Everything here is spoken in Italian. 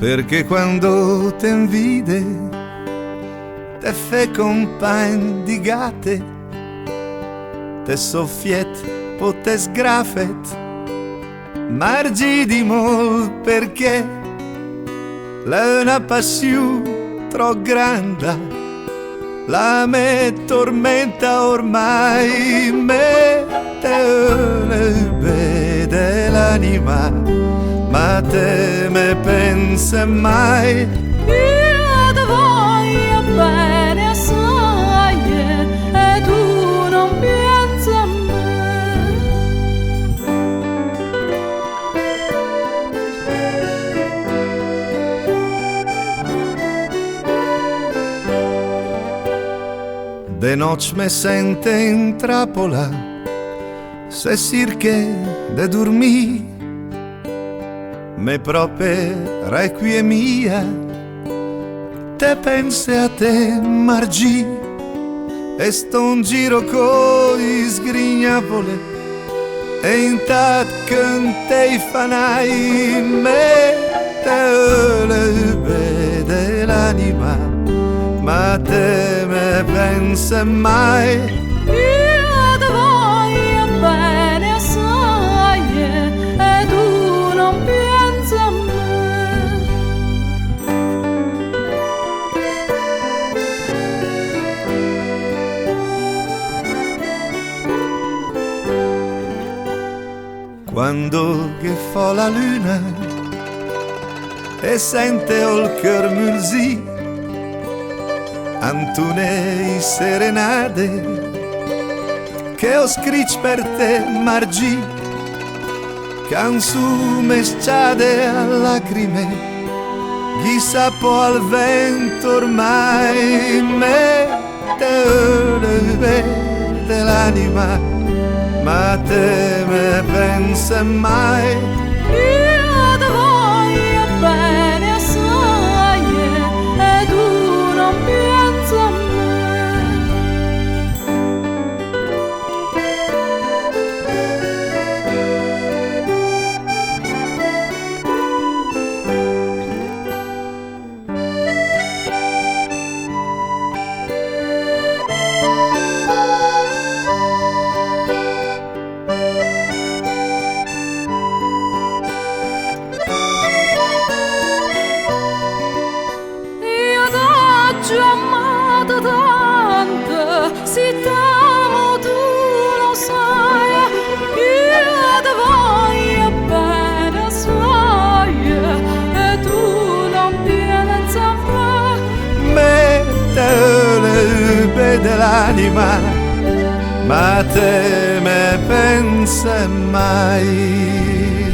perché quando te vide te fe compagne di gatte, te soffiet o te sgrafet, margi di mol perché l'è una passione troppo grande, la me tormenta ormai, me te ne vede l'anima, ma te me pensa mai. Io te voglio bene assai e tu non pensi a me. De noc me sente in trappola, se sirche de dormì, me prope requiemia, te pense a te margi, e sto in giro coi sgrignapole, e in tat cantei fanai, me te le vede l'anima, ma te me pensa mai. Io te voglio bene assai e tu non pensi a me. Quando che fa la luna e sente il cœur mulzi, Antune serenade che ho scritto per te margi, canzu mesciade a lacrime, chissà po' al vento ormai, me te ne vede l'anima, ma te me pensa mai. Io te voglio bene assai e tu non pensi a me. Ci ho amato tanto, se t'amo tu lo sai, io te voglio bene assai e tu non pensi a me. Me te ne vede l'anima, ma te me pensa mai.